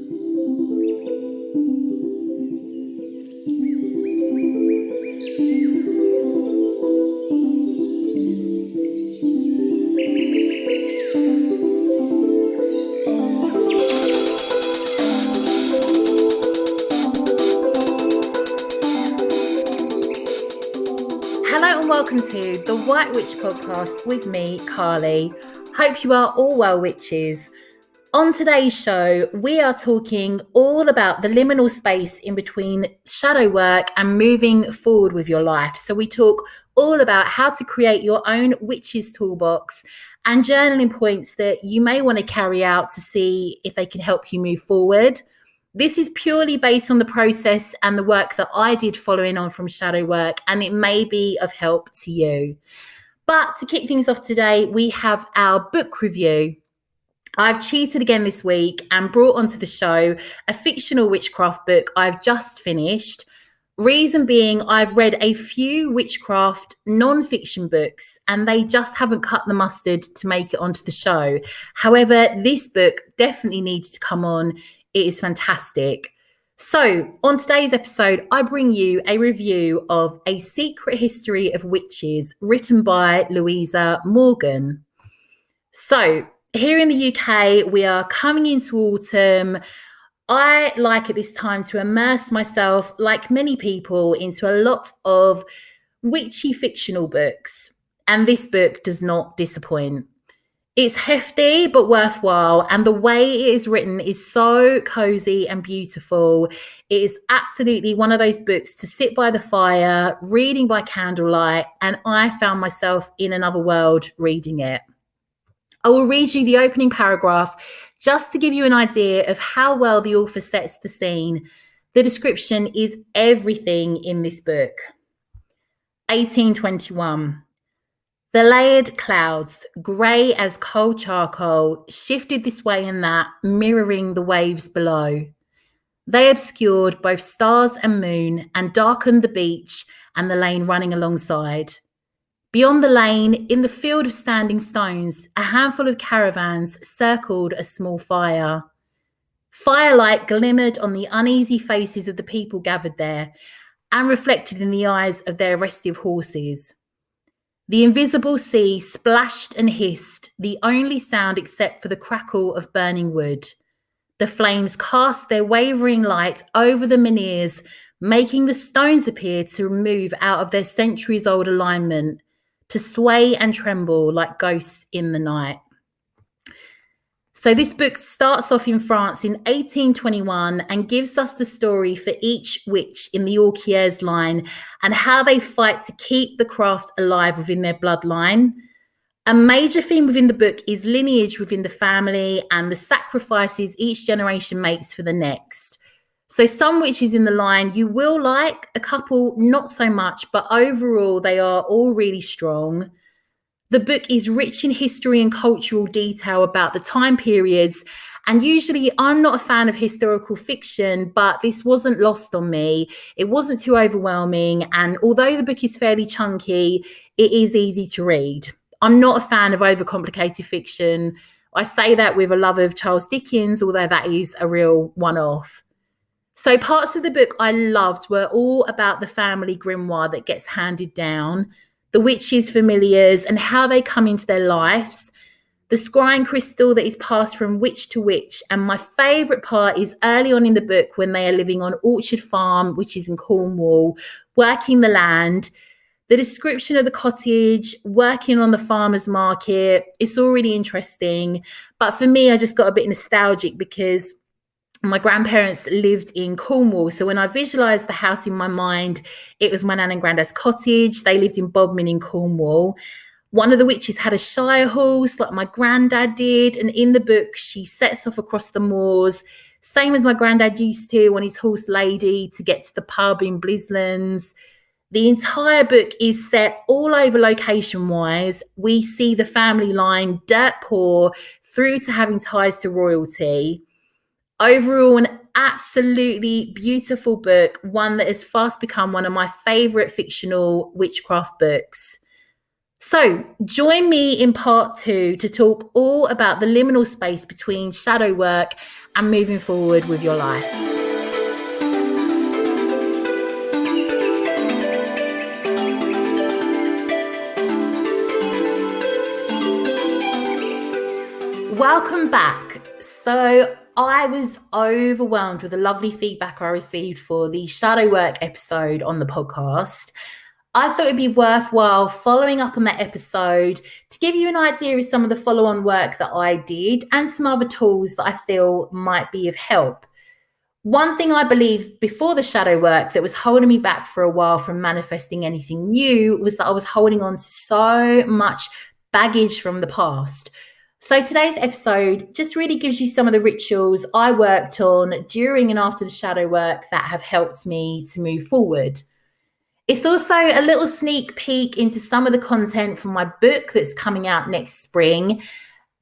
Hello and welcome to the White Witch podcast with me, Carly. Hope you are all well, witches. On today's show, we are talking all about the liminal space in between shadow work and moving forward with your life. So we talk all about how to create your own witch's toolbox and journaling points that you may want to carry out to see if they can help you move forward. This is purely based on the process and the work that I did following on from shadow work, and it may be of help to you. But to kick things off today, we have our book review. I've cheated again this week and brought onto the show a fictional witchcraft book I've just finished. Reason being, I've read a few witchcraft non-fiction books and they just haven't cut the mustard to make it onto the show. However, this book definitely needed to come on. It is fantastic. So on today's episode, I bring you a review of A Secret History of Witches written by Louisa Morgan. So here in the UK, we are coming into autumn. I like at this time to immerse myself, like many people, into a lot of witchy fictional books. And this book does not disappoint. It's hefty but worthwhile, and the way it is written is so cozy and beautiful. It is absolutely one of those books to sit by the fire, reading by candlelight, and I found myself in another world reading it. I will read you the opening paragraph just to give you an idea of how well the author sets the scene. The description is everything in this book. 1821. The layered clouds, grey as cold charcoal, shifted this way and that, mirroring the waves below. They obscured both stars and moon and darkened the beach and the lane running alongside. Beyond the lane, in the field of standing stones, a handful of caravans circled a small fire. Firelight glimmered on the uneasy faces of the people gathered there and reflected in the eyes of their restive horses. The invisible sea splashed and hissed, the only sound except for the crackle of burning wood. The flames cast their wavering light over the menhirs, making the stones appear to move out of their centuries-old alignment, to sway and tremble like ghosts in the night. So this book starts off in France in 1821 and gives us the story for each witch in the Orchiers line and how they fight to keep the craft alive within their bloodline. A major theme within the book is lineage within the family and the sacrifices each generation makes for the next. So some witches in the line you will like, a couple not so much, but overall they are all really strong. The book is rich in history and cultural detail about the time periods, and usually I'm not a fan of historical fiction, but this wasn't lost on me. It wasn't too overwhelming, and although the book is fairly chunky, it is easy to read. I'm not a fan of overcomplicated fiction. I say that with a love of Charles Dickens, although that is a real one-off. So parts of the book I loved were all about the family grimoire that gets handed down, the witches' familiars and how they come into their lives, the scrying crystal that is passed from witch to witch. And my favourite part is early on in the book when they are living on Orchard Farm, which is in Cornwall, working the land. The description of the cottage, working on the farmer's market, it's all really interesting. But for me, I just got a bit nostalgic because my grandparents lived in Cornwall. So when I visualised the house in my mind, it was my nan and granddad's cottage. They lived in Bodmin in Cornwall. One of the witches had a shire horse like my granddad did. And in the book, she sets off across the moors, same as my granddad used to on his horse Lady to get to the pub in Blislands. The entire book is set all over location-wise. We see the family line dirt poor through to having ties to royalty. Overall, an absolutely beautiful book, one that has fast become one of my favourite fictional witchcraft books. So join me in part 2 to talk all about the liminal space between shadow work and moving forward with your life. Welcome back. So I was overwhelmed with the lovely feedback I received for the shadow work episode on the podcast. I thought it'd be worthwhile following up on that episode to give you an idea of some of the follow-on work that I did and some other tools that I feel might be of help. One thing I believe before the shadow work that was holding me back for a while from manifesting anything new was that I was holding on to so much baggage from the past. So today's episode just really gives you some of the rituals I worked on during and after the shadow work that have helped me to move forward. It's also a little sneak peek into some of the content from my book that's coming out next spring.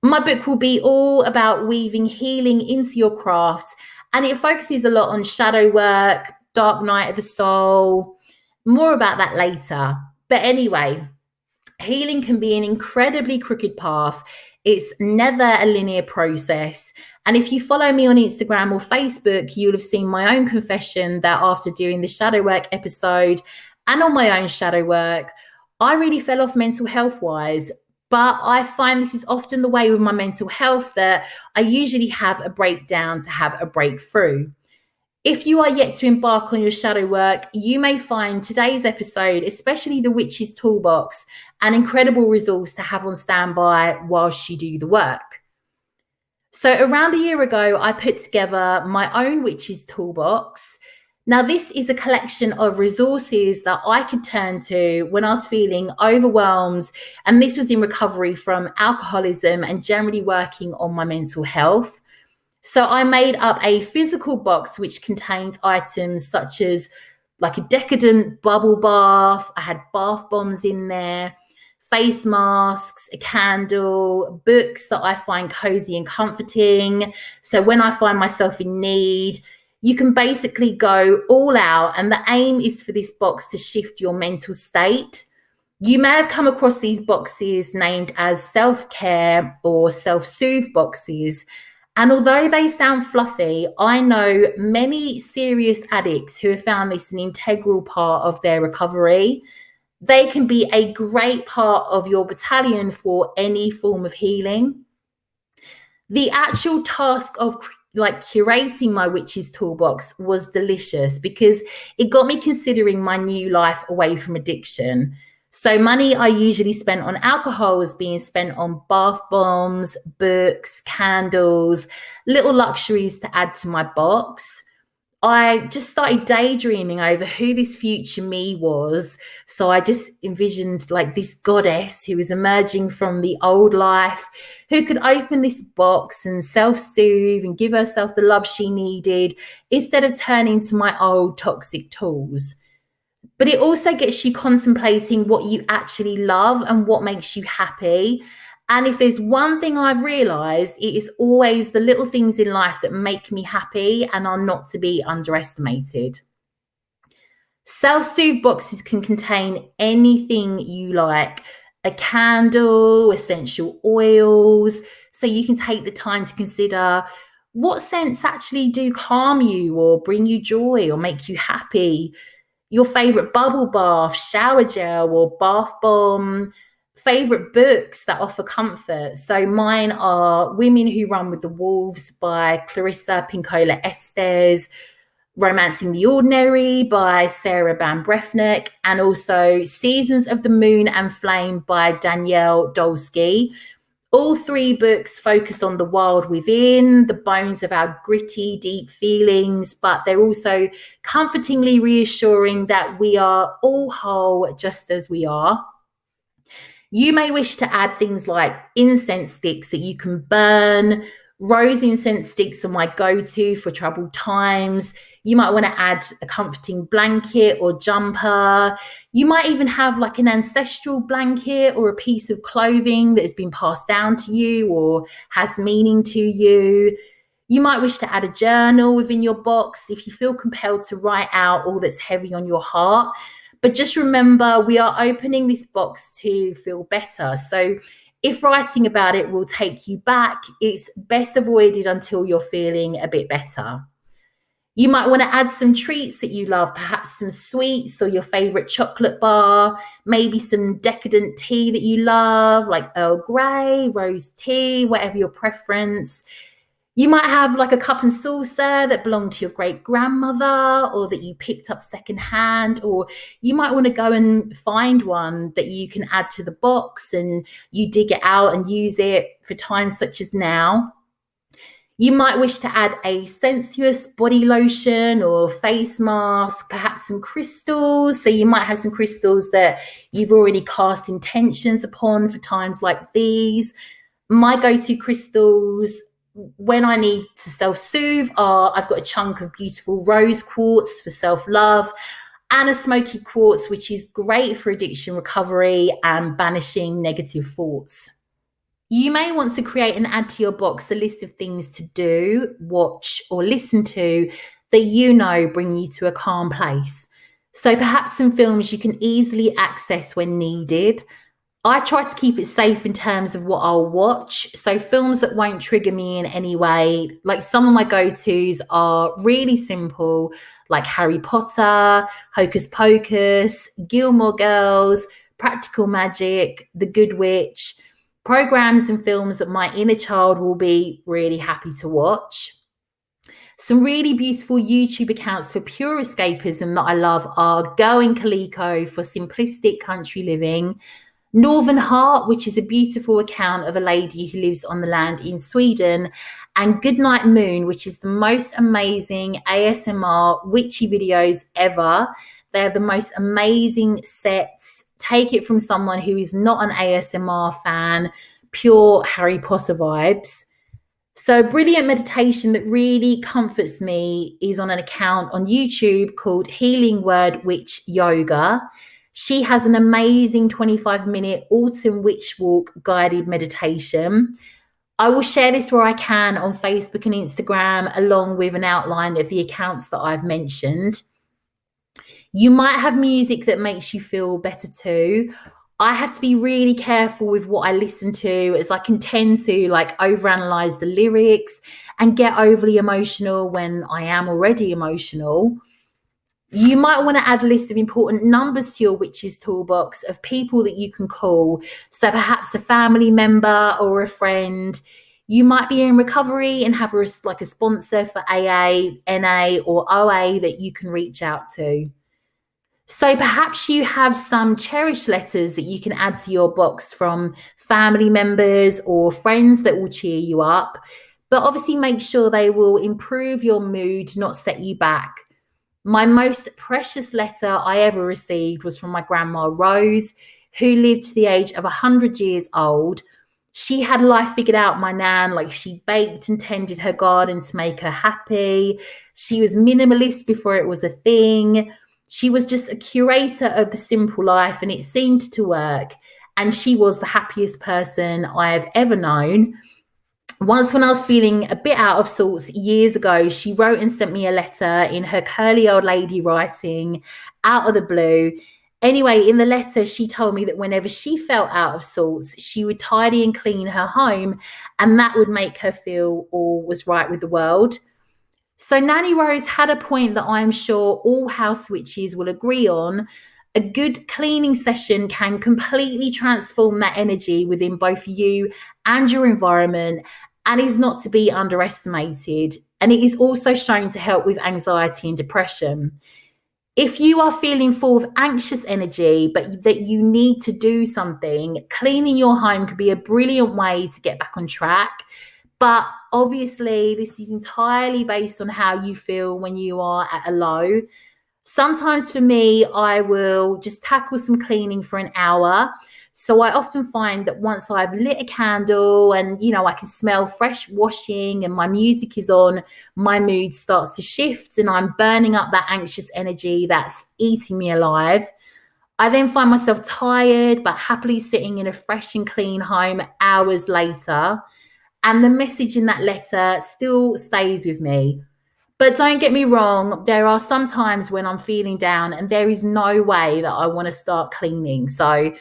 My book will be all about weaving healing into your craft, and it focuses a lot on shadow work, dark night of the soul. More about that later. But anyway, healing can be an incredibly crooked path. It's never a linear process. And if you follow me on Instagram or Facebook, you'll have seen my own confession that after doing the shadow work episode and on my own shadow work, I really fell off mental health wise. But I find this is often the way with my mental health, that I usually have a breakdown to have a breakthrough. If you are yet to embark on your shadow work, you may find today's episode, especially the Witch's Toolbox, an incredible resource to have on standby whilst you do the work. So around a year ago, I put together my own Witch's Toolbox. Now, this is a collection of resources that I could turn to when I was feeling overwhelmed, and this was in recovery from alcoholism and generally working on my mental health. So I made up a physical box which contained items such as like a decadent bubble bath. I had bath bombs in there, face masks, a candle, books that I find cozy and comforting. So when I find myself in need, you can basically go all out, and the aim is for this box to shift your mental state. You may have come across these boxes named as self-care or self-soothe boxes. And although they sound fluffy, I know many serious addicts who have found this an integral part of their recovery. They can be a great part of your battalion for any form of healing. The actual task of curating my Witch's Toolbox was delicious because it got me considering my new life away from addiction. So money I usually spent on alcohol was being spent on bath bombs, books, candles, little luxuries to add to my box. I just started daydreaming over who this future me was. So I just envisioned like this goddess who was emerging from the old life, who could open this box and self-soothe and give herself the love she needed instead of turning to my old toxic tools. But it also gets you contemplating what you actually love and what makes you happy. And if there's one thing I've realized, it is always the little things in life that make me happy and are not to be underestimated. Self-soothe boxes can contain anything you like, a candle, essential oils, so you can take the time to consider what scents actually do calm you or bring you joy or make you happy. Your favorite bubble bath, shower gel, or bath bomb, favorite books that offer comfort. So mine are Women Who Run with the Wolves by Clarissa Pinkola Estes, Romancing the Ordinary by Sarah Ban Breffnick, and also Seasons of the Moon and Flame by Danielle Dolsky. All three books focus on the wild within, the bones of our gritty, deep feelings, but they're also comfortingly reassuring that we are all whole just as we are. You may wish to add things like incense sticks that you can burn. Rose incense sticks are my go-to for troubled times. You might want to add a comforting blanket or jumper. You might even have like an ancestral blanket or a piece of clothing that has been passed down to you or has meaning to you. You might wish to add a journal within your box if you feel compelled to write out all that's heavy on your heart. But just remember, we are opening this box to feel better. So if writing about it will take you back, it's best avoided until you're feeling a bit better. You might want to add some treats that you love, perhaps some sweets or your favorite chocolate bar, maybe some decadent tea that you love, like Earl Grey, rose tea, whatever your preference. You might have like a cup and saucer that belonged to your great grandmother or that you picked up secondhand, or you might want to go and find one that you can add to the box and you dig it out and use it for times such as now. You might wish to add a sensuous body lotion or face mask, perhaps some crystals. So you might have some crystals that you've already cast intentions upon for times like these. My go-to crystals when I need to self-soothe are, I've got a chunk of beautiful rose quartz for self-love and a smoky quartz, which is great for addiction recovery and banishing negative thoughts. You may want to create and add to your box a list of things to do, watch, or listen to that you know bring you to a calm place. So perhaps some films you can easily access when needed. I try to keep it safe in terms of what I'll watch. So films that won't trigger me in any way, like some of my go-tos are really simple, like Harry Potter, Hocus Pocus, Gilmore Girls, Practical Magic, The Good Witch, programs and films that my inner child will be really happy to watch. Some really beautiful YouTube accounts for pure escapism that I love are Go and Kaliko for simplistic country living, Northern Heart, which is a beautiful account of a lady who lives on the land in Sweden, and Goodnight Moon, which is the most amazing ASMR witchy videos ever. They have the most amazing sets. Take it from someone who is not an ASMR fan, pure Harry Potter vibes. So brilliant meditation that really comforts me is on an account on YouTube called Healing Word Witch Yoga. She has an amazing 25-minute autumn witch walk guided meditation. I will share this where I can on Facebook and Instagram, along with an outline of the accounts that I've mentioned. You might have music that makes you feel better too. I have to be really careful with what I listen to, as I can tend to like overanalyze the lyrics and get overly emotional when I am already emotional. You might want to add a list of important numbers to your witch's toolbox of people that you can call. So perhaps a family member or a friend. You might be in recovery and have a sponsor for AA, NA, or OA that you can reach out to. So perhaps you have some cherished letters that you can add to your box from family members or friends that will cheer you up. But obviously make sure they will improve your mood, not set you back. My most precious letter I ever received was from my grandma Rose, who lived to the age of 100 years old. She had life figured out, my nan. Like, she baked and tended her garden to make her happy. She was minimalist before it was a thing. She was just a curator of the simple life, and it seemed to work. And she was the happiest person I have ever known. Once, when I was feeling a bit out of sorts years ago, she wrote and sent me a letter in her curly old lady writing, out of the blue. Anyway, in the letter, she told me that whenever she felt out of sorts, she would tidy and clean her home, and that would make her feel all was right with the world. So Nanny Rose had a point that I'm sure all house witches will agree on. A good cleaning session can completely transform that energy within both you and your environment, and is not to be underestimated. And it is also shown to help with anxiety and depression. If you are feeling full of anxious energy, but that you need to do something, cleaning your home could be a brilliant way to get back on track. But obviously, this is entirely based on how you feel when you are at a low. Sometimes for me, I will just tackle some cleaning for an hour. So I often find that once I've lit a candle and, I can smell fresh washing and my music is on, my mood starts to shift and I'm burning up that anxious energy that's eating me alive. I then find myself tired, but happily sitting in a fresh and clean home hours later. And the message in that letter still stays with me. But don't get me wrong, there are some times when I'm feeling down and there is no way that I want to start cleaning. So,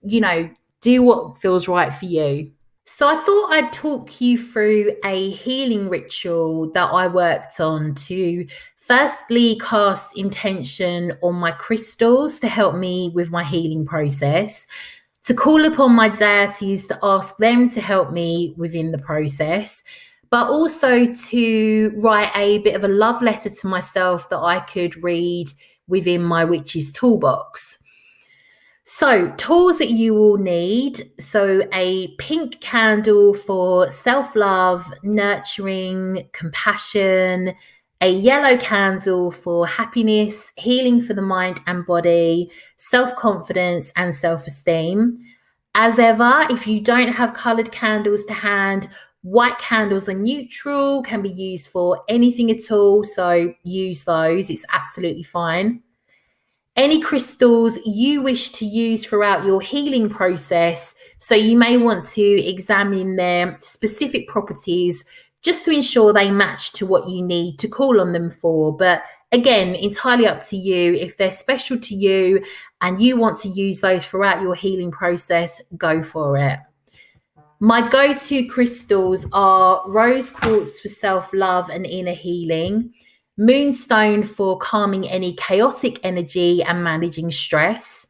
you know, do what feels right for you. So I thought I'd talk you through a healing ritual that I worked on to firstly cast intention on my crystals to help me with my healing process, to call upon my deities to ask them to help me within the process, but also to write a bit of a love letter to myself that I could read within my witch's toolbox. So, tools that you will need. So, a pink candle for self love, nurturing, compassion, a yellow candle for happiness, healing for the mind and body, self confidence, and self esteem. As ever, if you don't have coloured candles to hand, white candles are neutral, can be used for anything at all. So, use those, it's absolutely fine. Any crystals you wish to use throughout your healing process. So you may want to examine their specific properties just to ensure they match to what you need to call on them for. But again, entirely up to you. If they're special to you and you want to use those throughout your healing process, go for it. My go-to crystals are rose quartz for self-love and inner healing, moonstone for calming any chaotic energy and managing stress,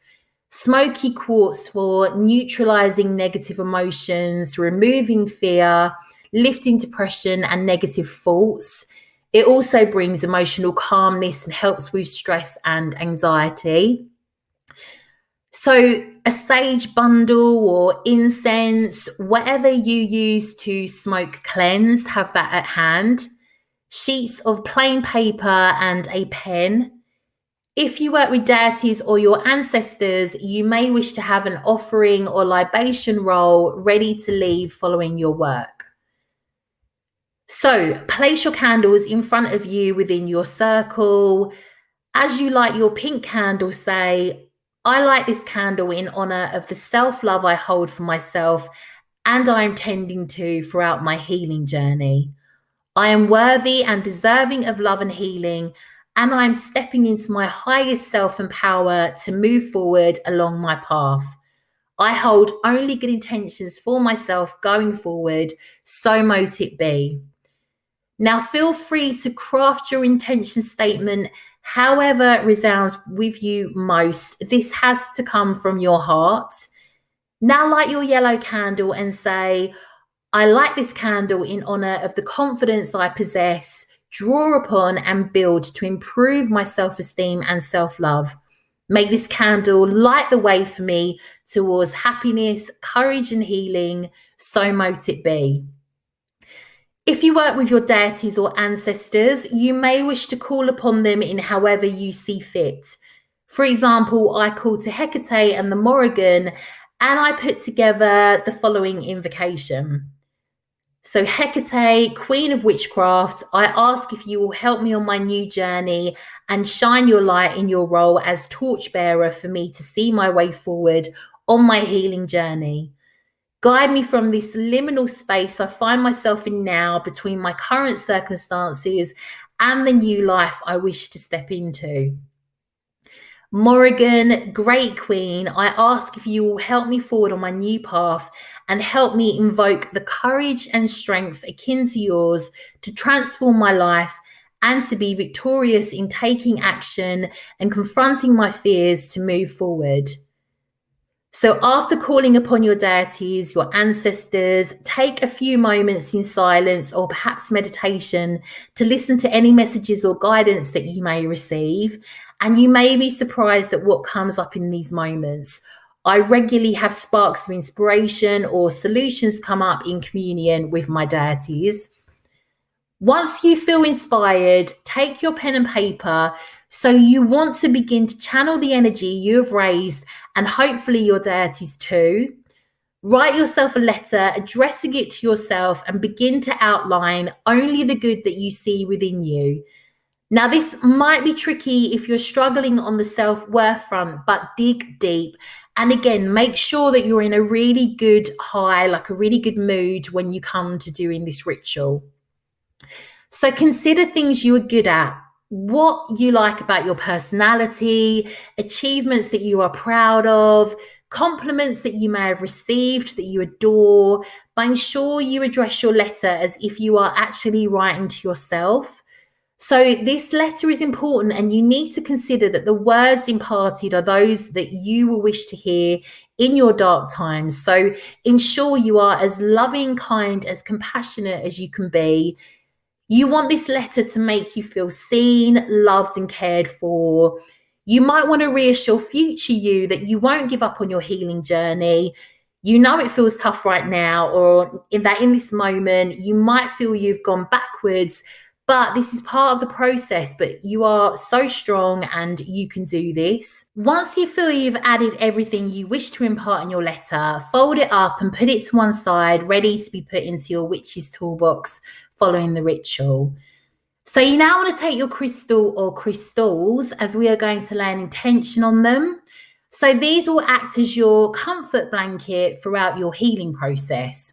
smoky quartz for neutralizing negative emotions, removing fear, lifting depression and negative thoughts. It also brings emotional calmness and helps with stress and anxiety. So a sage bundle or incense, whatever you use to smoke cleanse, have that at hand. Sheets of plain paper and a pen. If you work with deities or your ancestors, you may wish to have an offering or libation roll ready to leave following your work. So place your candles in front of you within your circle. As you light your pink candle, say, I light this candle in honor of the self-love I hold for myself and I am tending to throughout my healing journey. I am worthy and deserving of love and healing, and I am stepping into my highest self and power to move forward along my path. I hold only good intentions for myself going forward, so mote it be. Now, feel free to craft your intention statement however resounds with you most. This has to come from your heart. Now, light your yellow candle and say, I light this candle in honor of the confidence I possess, draw upon and build to improve my self-esteem and self-love. Make this candle light the way for me towards happiness, courage and healing, so mote it be. If you work with your deities or ancestors, you may wish to call upon them in however you see fit. For example, I call to Hecate and the Morrigan, and I put together the following invocation. So Hecate, Queen of Witchcraft, I ask if you will help me on my new journey and shine your light in your role as torchbearer for me to see my way forward on my healing journey. Guide me from this liminal space I find myself in now between my current circumstances and the new life I wish to step into. Morrigan, Great Queen, I ask if you will help me forward on my new path and help me invoke the courage and strength akin to yours to transform my life and to be victorious in taking action and confronting my fears to move forward. So after calling upon your deities, your ancestors, take a few moments in silence or perhaps meditation to listen to any messages or guidance that you may receive. And you may be surprised at what comes up in these moments. I regularly have sparks of inspiration or solutions come up in communion with my deities. Once you feel inspired, take your pen and paper. So you want to begin to channel the energy you have raised and hopefully your deities too. Write yourself a letter addressing it to yourself and begin to outline only the good that you see within you. Now, this might be tricky if you're struggling on the self-worth front, but dig deep. And again, make sure that you're in a really good high, like a really good mood when you come to doing this ritual. So consider things you are good at, what you like about your personality, achievements that you are proud of, compliments that you may have received that you adore, but ensure you address your letter as if you are actually writing to yourself. So this letter is important, and you need to consider that the words imparted are those that you will wish to hear in your dark times. So ensure you are as loving, kind, as compassionate as you can be. You want this letter to make you feel seen, loved, and cared for. You might want to reassure future you that you won't give up on your healing journey. You know it feels tough right now, or in this moment, you might feel you've gone backwards, but this is part of the process. But you are so strong and you can do this. Once you feel you've added everything you wish to impart in your letter, fold it up and put it to one side, ready to be put into your witch's toolbox following the ritual. So you now want to take your crystal or crystals, as we are going to lay an intention on them. So these will act as your comfort blanket throughout your healing process.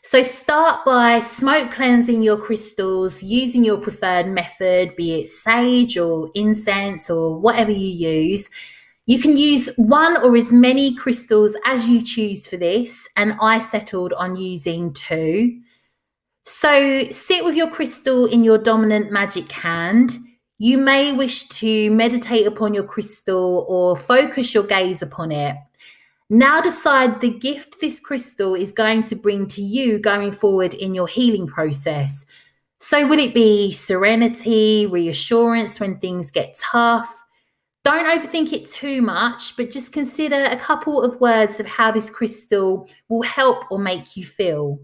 So start by smoke cleansing your crystals using your preferred method, be it sage or incense or whatever you use. You can use one or as many crystals as you choose for this, and I settled on using 2. So sit with your crystal in your dominant magic hand. You may wish to meditate upon your crystal or focus your gaze upon it. Now decide the gift this crystal is going to bring to you going forward in your healing process. So will it be serenity, reassurance when things get tough? Don't overthink it too much, but just consider a couple of words of how this crystal will help or make you feel.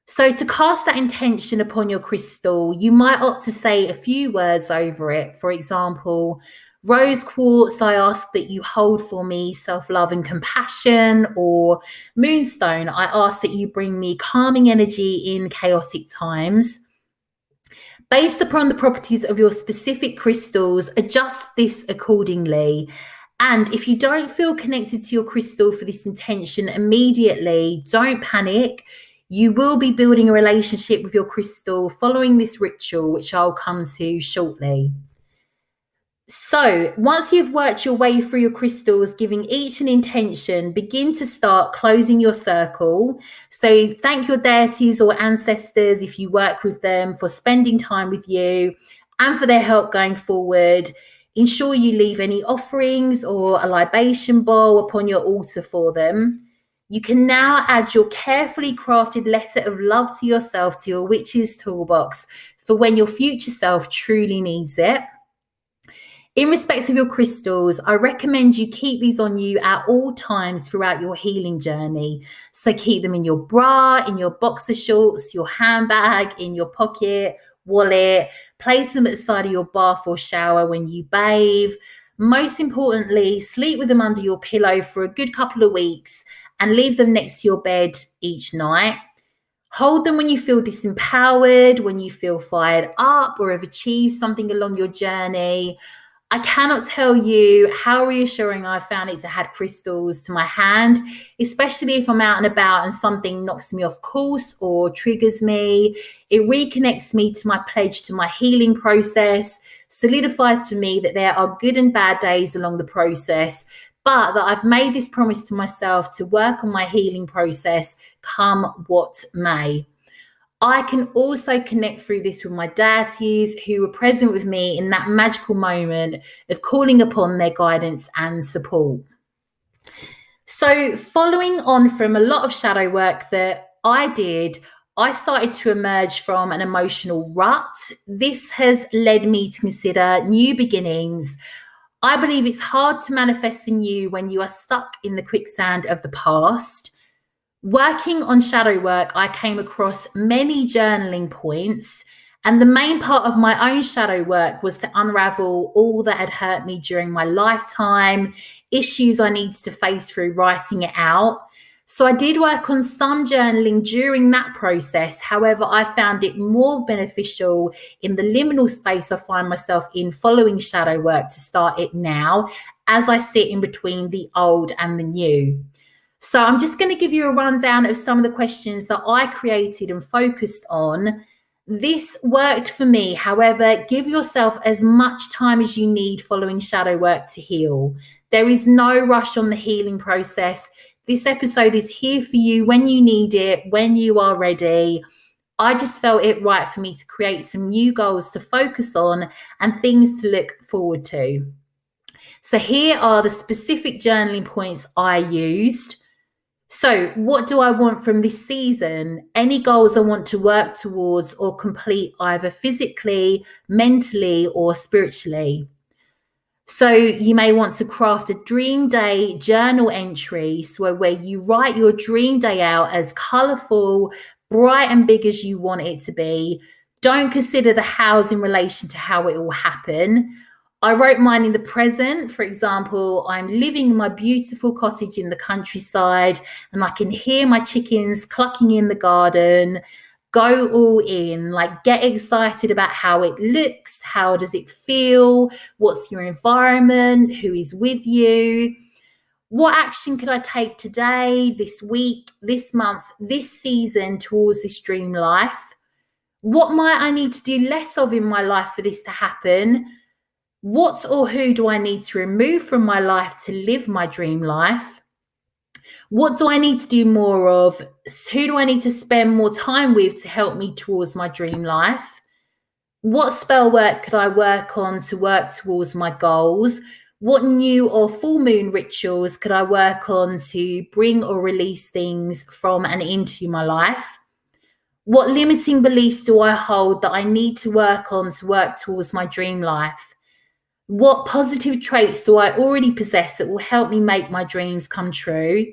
So to cast that intention upon your crystal, you might opt to say a few words over it. For example, rose quartz, I ask that you hold for me self-love and compassion. Or moonstone, I ask that you bring me calming energy in chaotic times. Based upon the properties of your specific crystals, adjust this accordingly. And if you don't feel connected to your crystal for this intention immediately, don't panic. You will be building a relationship with your crystal following this ritual, which I'll come to shortly. So once you've worked your way through your crystals, giving each an intention, begin to start closing your circle. So thank your deities or ancestors, if you work with them, for spending time with you and for their help going forward. Ensure you leave any offerings or a libation bowl upon your altar for them. You can now add your carefully crafted letter of love to yourself to your witch's toolbox for when your future self truly needs it. In respect of your crystals, I recommend you keep these on you at all times throughout your healing journey. So keep them in your bra, in your boxer shorts, your handbag, in your pocket, wallet. Place them at the side of your bath or shower when you bathe. Most importantly, sleep with them under your pillow for a good couple of weeks and leave them next to your bed each night. Hold them when you feel disempowered, when you feel fired up or have achieved something along your journey. I cannot tell you how reassuring I found it to have crystals to my hand, especially if I'm out and about and something knocks me off course or triggers me. It reconnects me to my pledge to my healing process, solidifies to me that there are good and bad days along the process, but that I've made this promise to myself to work on my healing process come what may. I can also connect through this with my deities who were present with me in that magical moment of calling upon their guidance and support. So following on from a lot of shadow work that I did, I started to emerge from an emotional rut. This has led me to consider new beginnings. I believe it's hard to manifest the new when you are stuck in the quicksand of the past. Working on shadow work, I came across many journaling points, and the main part of my own shadow work was to unravel all that had hurt me during my lifetime, issues I needed to face through writing it out. So I did work on some journaling during that process. However, I found it more beneficial in the liminal space I find myself in following shadow work to start it now, as I sit in between the old and the new. So I'm just going to give you a rundown of some of the questions that I created and focused on. This worked for me. However, give yourself as much time as you need following shadow work to heal. There is no rush on the healing process. This episode is here for you when you need it, when you are ready. I just felt it right for me to create some new goals to focus on and things to look forward to. So here are the specific journaling points I used. So what do I want from this season? Any goals I want to work towards or complete either physically, mentally, or spiritually. So you may want to craft a dream day journal entry, so where you write your dream day out as colourful, bright and big as you want it to be. Don't consider the hows in relation to how it will happen. I wrote mine in the present. For example, I'm living in my beautiful cottage in the countryside and I can hear my chickens clucking in the garden. Go all in, like get excited about how it looks, how does it feel, what's your environment, who is with you, what action could I take today, this week, this month, this season towards this dream life? What might I need to do less of in my life for this to happen? What or who do I need to remove from my life to live my dream life? What do I need to do more of? Who do I need to spend more time with to help me towards my dream life? What spell work could I work on to work towards my goals? What new or full moon rituals could I work on to bring or release things from and into my life? What limiting beliefs do I hold that I need to work on to work towards my dream life? What positive traits do I already possess that will help me make my dreams come true?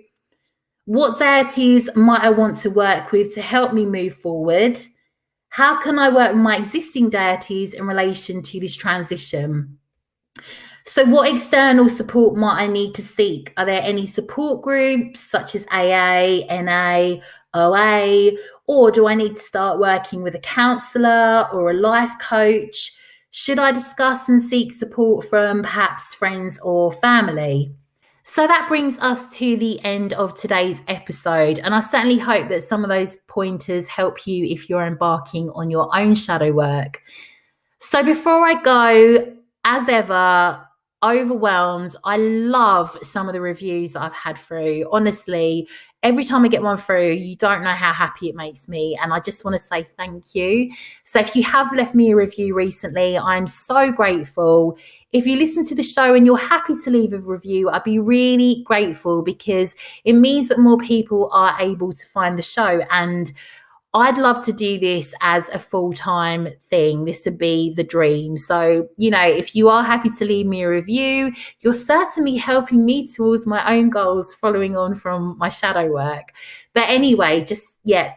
What deities might I want to work with to help me move forward? How can I work with my existing deities in relation to this transition? So what external support might I need to seek? Are there any support groups such as AA, NA, OA, or do I need to start working with a counsellor or a life coach? Should I discuss and seek support from perhaps friends or family? So that brings us to the end of today's episode. And I certainly hope that some of those pointers help you if you're embarking on your own shadow work. So before I go, as ever, overwhelmed. I love some of the reviews that I've had through. Honestly, every time I get one through, you don't know how happy it makes me. And I just want to say thank you. So if you have left me a review recently, I'm so grateful. If you listen to the show and you're happy to leave a review, I'd be really grateful because it means that more people are able to find the show. And I'd love to do this as a full-time thing. This would be the dream. So, if you are happy to leave me a review, you're certainly helping me towards my own goals following on from my shadow work. But anyway,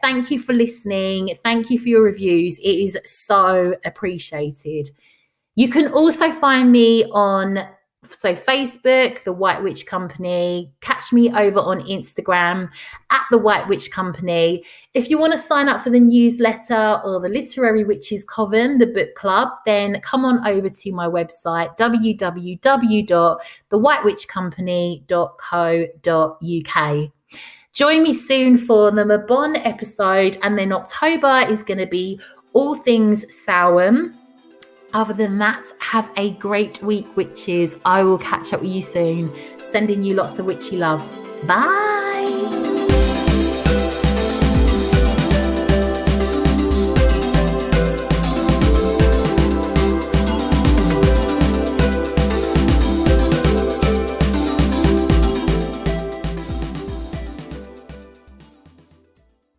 thank you for listening. Thank you for your reviews. It is so appreciated. You can also find me on Facebook, The White Witch Company. Catch me over on Instagram at The White Witch Company. If you want to sign up for the newsletter or the Literary Witches Coven, the book club, then come on over to my website, www.thewhitewitchcompany.co.uk. Join me soon for the Mabon episode, and then October is going to be all things Samhain. Other than that, have a great week, witches. I will catch up with you soon. Sending you lots of witchy love. Bye.